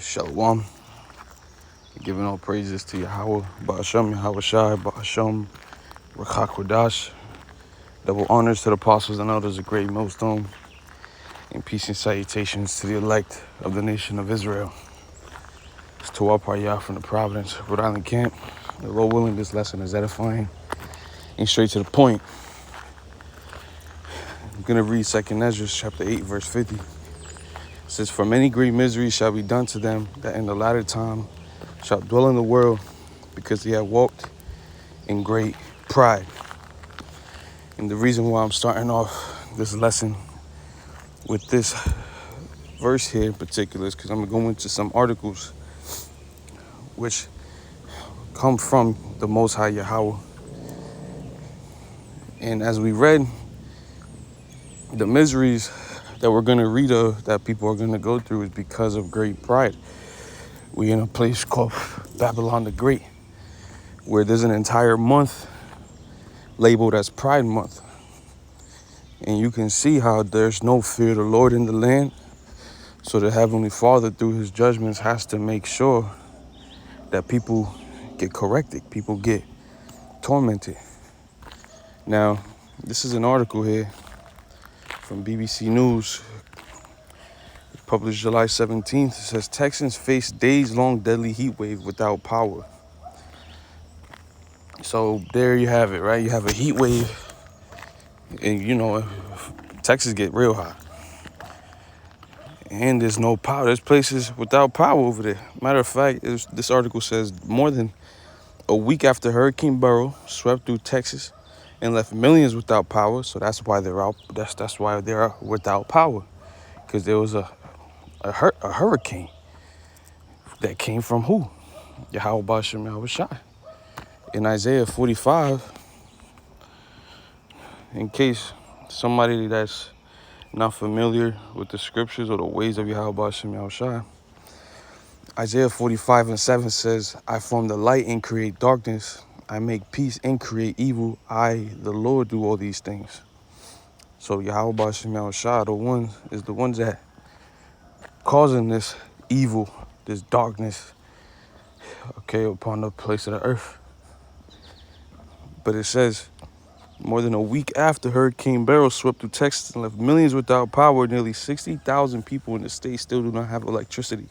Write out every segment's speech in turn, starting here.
Shalom. Giving all praises to Yahweh, Ba'ashem, Yahweh Shai, Ba'ashem, Rakakwadash. Double honors to the apostles and elders of Great Millstone, and peace and salutations to the elect of the nation of Israel. It's to our Pariyah from the Providence, Rhode Island camp. The Lord willing, this lesson is edifying and straight to the point. I'm going to read 2nd Ezra chapter 8, verse 50. It says, "For many great miseries shall be done to them that in the latter time shall dwell in the world, because they have walked in great pride." And the reason why I'm starting off this lesson with this verse here in particular is because I'm going to go into some articles which come from the Most High Yahweh. And as we read, the miseries that we're going to read of, that people are going to go through, is because of great pride. We're in a place called Babylon the Great, where there's an entire month labeled as Pride Month. And you can see how there's no fear of the Lord in the land. So the Heavenly Father, through his judgments, has to make sure that people get corrected, people get tormented. Now, this is an article here from BBC News, published July 17th. It says, Texans face days-long deadly heat wave without power. So there you have it, right? You have a heat wave, and you know, Texas get real hot. And there's no power. There's places without power over there. Matter of fact, this article says more than a week after Hurricane Beryl swept through Texas and left millions without power. So that's why they're out. That's why they're without power, because there was a hurricane that came from who? Yahweh Ba'ashem Yahweh Shai. In Isaiah 45, in case somebody that's not familiar with the scriptures or the ways of Yahweh Ba'ashem Yahweh Shai, Isaiah 45:7 says, I form the light and create darkness. I make peace and create evil. I, the Lord, do all these things. So Yahweh Ba'ashem Yahweh Shai, is the ones that causing this evil, this darkness, okay, upon the place of the earth. But it says, more than a week after Hurricane Beryl swept through Texas and left millions without power, nearly 60,000 people in the state still do not have electricity.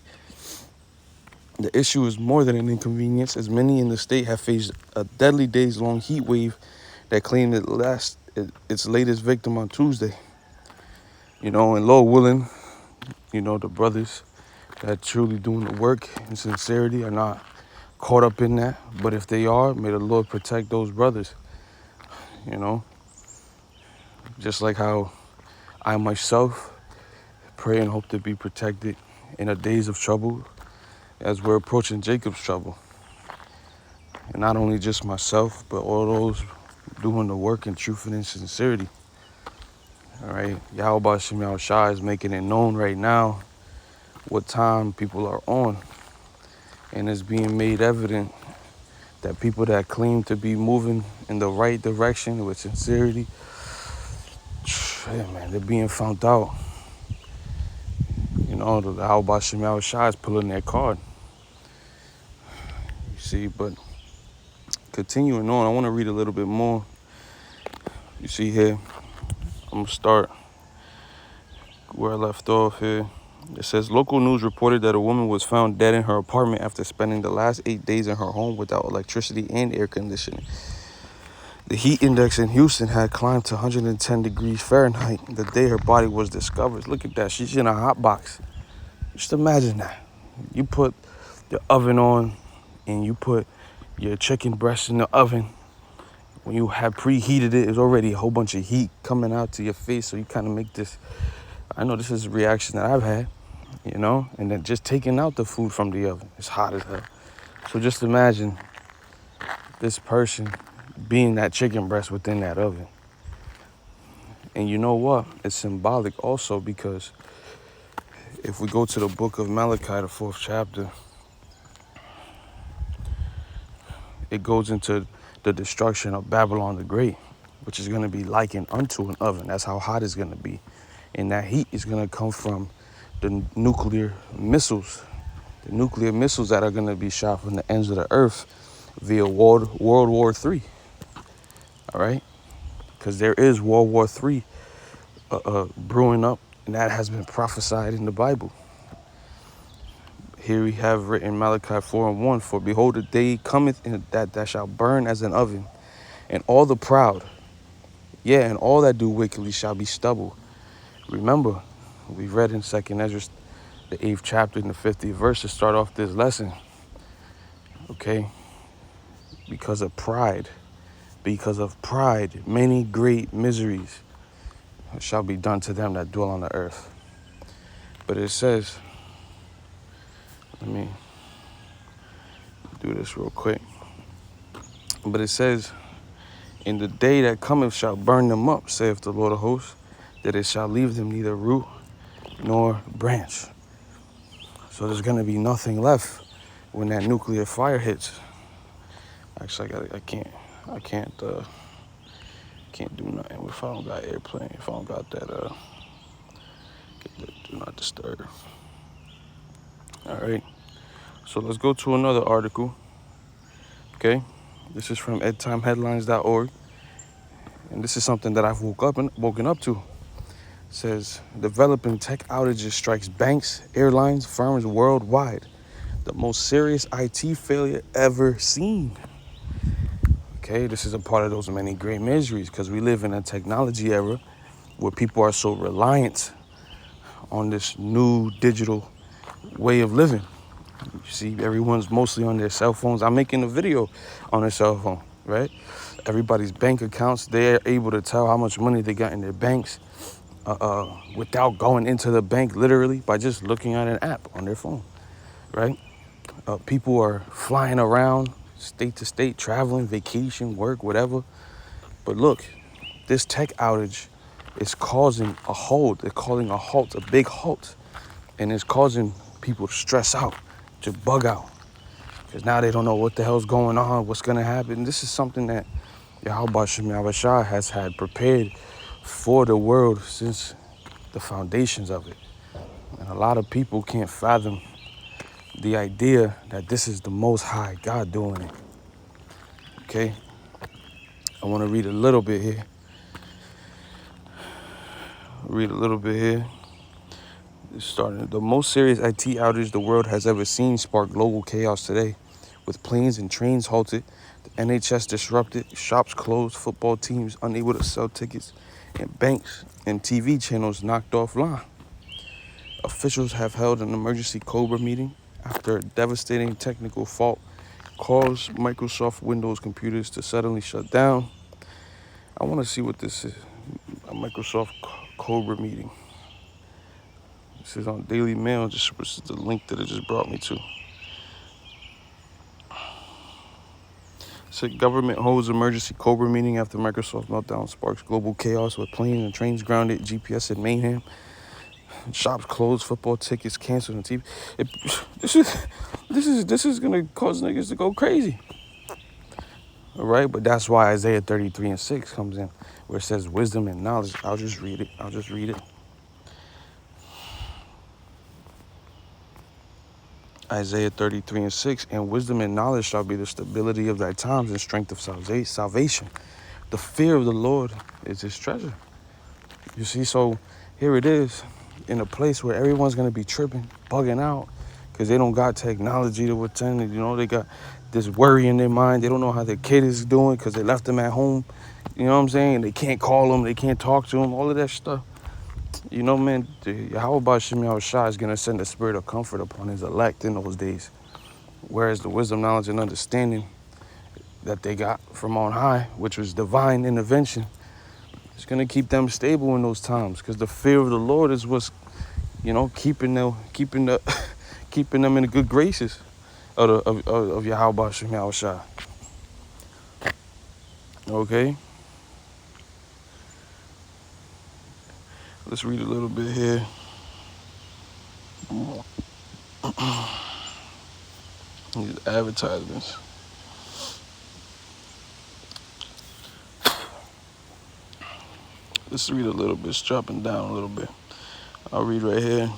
The issue is more than an inconvenience, as many in the state have faced a deadly days-long heat wave that claimed its latest victim on Tuesday. You know, and Lord willing, you know, the brothers that truly doing the work in sincerity are not caught up in that. But if they are, may the Lord protect those brothers. You know, just like how I myself pray and hope to be protected in the days of trouble as we're approaching Jacob's trouble. And not only just myself, but all those doing the work in truth and in sincerity. All right, Yahweh Ba'ashem Yahweh Shai is making it known right now what time people are on. And it's being made evident that people that claim to be moving in the right direction with sincerity, yeah, man, they're being found out. You know, the Yahweh Ba'ashem Yahweh Shai is pulling their card. You see, but continuing on, I want to read a little bit more. You see here, I'm going to start where I left off here. It says, local news reported that a woman was found dead in her apartment after spending the last 8 days in her home without electricity and air conditioning. The heat index in Houston had climbed to 110 degrees Fahrenheit the day her body was discovered. Look at that. She's in a hot box. Just imagine that. You put the oven on and you put your chicken breast in the oven. When you have preheated it, there's already a whole bunch of heat coming out to your face. So you kind of make this. I know this is a reaction that I've had, you know, and then just taking out the food from the oven. It's hot as hell. So just imagine this person being that chicken breast within that oven. And you know what? It's symbolic also, because if we go to the book of Malachi, the 4th chapter, it goes into the destruction of Babylon the Great, which is going to be likened unto an oven. That's how hot it's going to be. And that heat is going to come from the nuclear missiles the nuclear missiles that are going to be shot from the ends of the earth via World War III. All right? Because there is World War III brewing up, and that has been prophesied in the Bible. Here we have written Malachi 4:1, for behold, the day cometh in that shall burn as an oven, and all the proud, and all that do wickedly shall be stubble. Remember, we read in 2nd Ezra, the 8th chapter and the 50th verse to start off this lesson. Okay? Because of pride, many great miseries shall be done to them that dwell on the earth. But it says, let me do this real quick. But it says, in the day that cometh shall burn them up, saith the Lord of hosts, that it shall leave them neither root nor branch. So there's going to be nothing left when that nuclear fire hits. Actually, I can't do nothing if I don't got airplane, if I don't got that, do not disturb. All right. So let's go to another article. Okay. This is from edtimeheadlines.org. And this is something that I've woken up to. It says, developing tech outages strikes banks, airlines, firms worldwide. The most serious IT failure ever seen. Okay, this is a part of those many great miseries because we live in a technology era where people are so reliant on this new digital way of living. You see, everyone's mostly on their cell phones. I'm making a video on their cell phone, right? Everybody's bank accounts, they're able to tell how much money they got in their banks without going into the bank, literally, by just looking at an app on their phone, right? People are flying around state to state, traveling, vacation, work, whatever. But look, this tech outage is causing a halt. They're calling a halt, a big halt. And it's causing people to stress out, to bug out. Because now they don't know what the hell's going on, what's going to happen. This is something that Yahweh Shem Yahweh has had prepared for the world since the foundations of it. And a lot of people can't fathom the idea that this is the Most High God doing it. Okay? I want to read a little bit here. It's starting. The most serious IT outage the world has ever seen sparked global chaos today, with planes and trains halted, the NHS disrupted, shops closed, football teams unable to sell tickets, and banks and TV channels knocked offline. Officials have held an emergency COBRA meeting after a devastating technical fault caused Microsoft Windows computers to suddenly shut down. I want to see what this is. A Microsoft COBRA meeting. This is on Daily Mail. This is the link that it just brought me to. It said government holds emergency COBRA meeting after Microsoft meltdown sparks global chaos with planes and trains grounded, GPS in mayhem, shops closed, football tickets canceled, and TV. This is gonna cause niggas to go crazy. All right, but that's why Isaiah 33:6 comes in, where it says wisdom and knowledge. I'll just read it. Isaiah 33:6, and wisdom and knowledge shall be the stability of thy times and strength of salvation. The fear of the Lord is his treasure. You see, so here it is in a place where everyone's going to be tripping, bugging out, because they don't got technology to attend. They got this worry in their mind. They don't know how their kid is doing because they left them at home. You know what I'm saying? They can't call them. They can't talk to them. All of that stuff. Man, Yahweh Shem Yahushua is going to send the spirit of comfort upon his elect in those days. Whereas the wisdom, knowledge, and understanding that they got from on high, which was divine intervention, is going to keep them stable in those times. Because the fear of the Lord is what's, keeping them in the good graces of Yahweh Shem Yahushua. Okay? Let's read a little bit here. These advertisements. Let's read a little bit. It's dropping down a little bit. I'll read right here.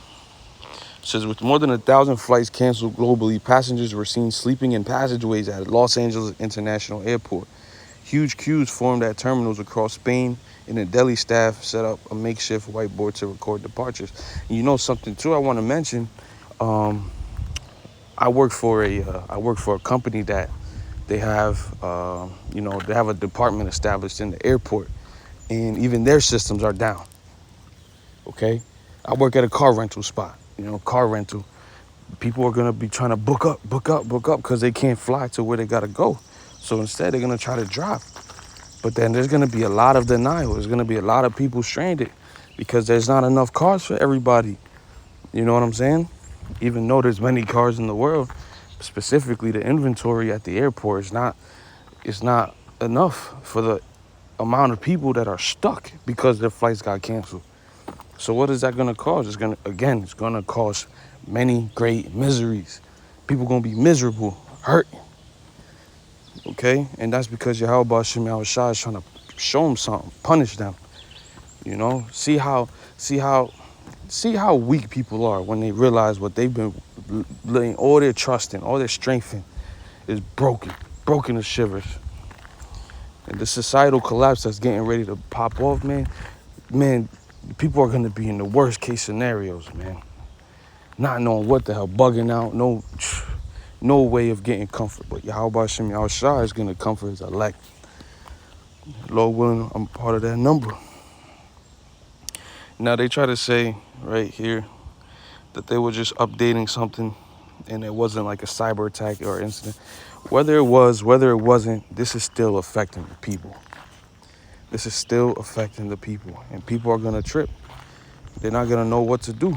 It says, with more than 1,000 flights canceled globally, passengers were seen sleeping in passageways at Los Angeles International Airport. Huge queues formed at terminals across Spain, and the Delhi staff set up a makeshift whiteboard to record departures. And you know something too I want to mention. I work for a company that they have they have a department established in the airport, and even their systems are down. Okay, I work at a car rental spot. Car rental. People are gonna be trying to book up, because they can't fly to where they gotta go. So instead, they're gonna try to drop. But then there's gonna be a lot of denial. There's gonna be a lot of people stranded because there's not enough cars for everybody. You know what I'm saying? Even though there's many cars in the world, specifically the inventory at the airport is not enough for the amount of people that are stuck because their flights got canceled. So what is that gonna cause? It's gonna cause many great miseries. People gonna be miserable, hurt. Okay? And that's because Yahweh Shem Yahushua is trying to show them something, punish them. See how weak people are when they realize what they've been laying all their trust in, all their strength in, is broken to shivers. And the societal collapse that's getting ready to pop off, man, people are gonna be in the worst case scenarios, man. Not knowing what the hell, bugging out, no way of getting comfort. But Yahweh Hashem Yahushua is gonna comfort his elect. Lord willing, I'm part of that number. Now they try to say right here that they were just updating something and it wasn't like a cyber attack or incident. Whether it was, whether it wasn't, this is still affecting the people. This is still affecting the people. And people are gonna trip. They're not gonna know what to do.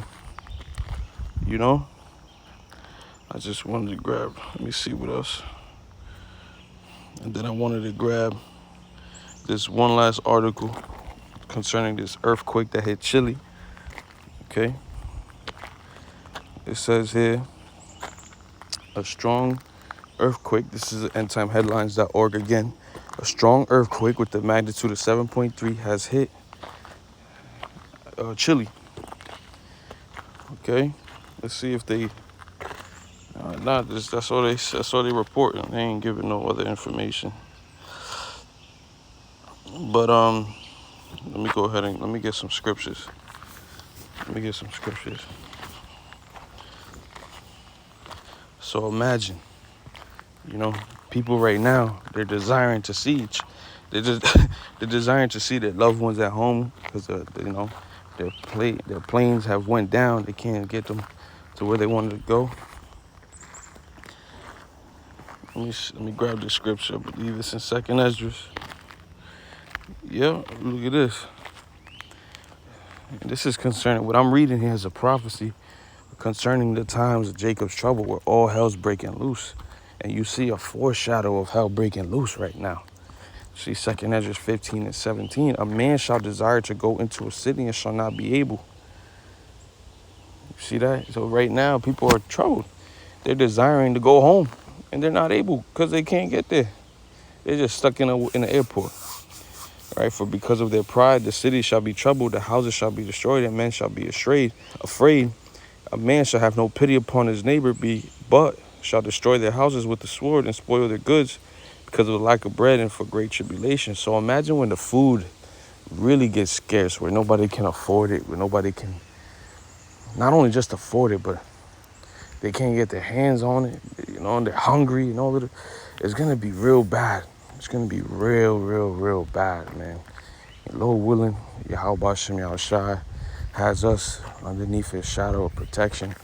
I just wanted to grab, let me see what else. And then I wanted to grab this one last article concerning this earthquake that hit Chile. Okay. It says here, a strong earthquake, this is endtimeheadlines.org again. A strong earthquake with the magnitude of 7.3 has hit Chile. Okay, let's see if they. That's all they report. They ain't giving no other information. But let me go ahead and let me get some scriptures. So imagine, people right now, they're desiring to see they're desiring to see their loved ones at home because their planes have went down. They can't get them to where they wanted to go. Let me grab the scripture. I believe it's in 2nd Esdras. Yeah, look at this. This is concerning, what I'm reading here is a prophecy concerning the times of Jacob's trouble where all hell's breaking loose. And you see a foreshadow of hell breaking loose right now. See 2nd Esdras 15 and 17. A man shall desire to go into a city and shall not be able. You see that? So right now, people are troubled. They're desiring to go home. And they're not able because they can't get there. They're just stuck in the airport. Right? For because of their pride, the city shall be troubled, the houses shall be destroyed, and men shall be afraid. A man shall have no pity upon his neighbor, but shall destroy their houses with the sword and spoil their goods because of the lack of bread and for great tribulation. So imagine when the food really gets scarce, where nobody can afford it, where nobody can not only just afford it, but they can't get their hands on it, and they're hungry and all of it. It's going to be real bad. It's going to be real bad, man. And Lord willing, Yahweh Shem Yahushua has us underneath his shadow of protection.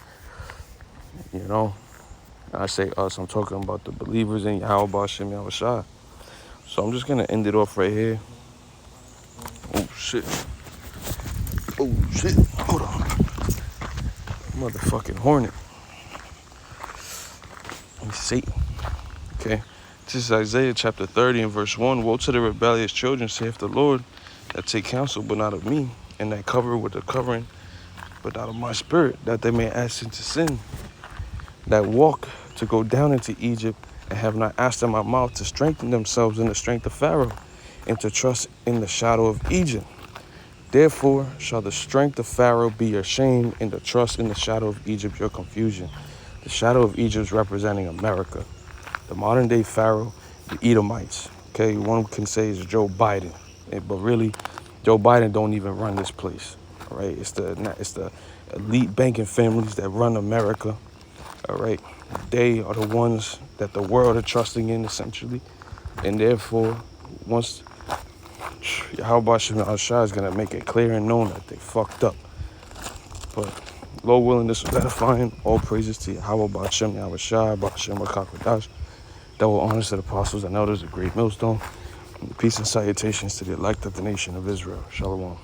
I say us, I'm talking about the believers in Yahweh Shem Yahushua. So I'm just going to end it off right here. Oh, shit. Hold on. Motherfucking hornet. Satan. Okay. This is Isaiah chapter 30 and verse 1. Woe to the rebellious children, saith the Lord, that take counsel, but not of me, and that cover with the covering, but not of my spirit, that they may ask into sin, that walk to go down into Egypt, and have not asked in my mouth to strengthen themselves in the strength of Pharaoh, and to trust in the shadow of Egypt. Therefore shall the strength of Pharaoh be your shame, and the trust in the shadow of Egypt your confusion. The shadow of Egypt is representing America. The modern day Pharaoh, the Edomites. Okay, one can say is Joe Biden, but really, Joe Biden don't even run this place. All right, it's the elite banking families that run America. All right, they are the ones that the world are trusting in, essentially, and therefore, once Yahweh Shem Shah is gonna make it clear and known that they fucked up. But Lord willing, this was edifying. All praises to Yahweh Shem Shah, Shem Rakakwadash. Double honors to the apostles and elders of Great Millstone. Peace and salutations to the elect of the nation of Israel. Shalom.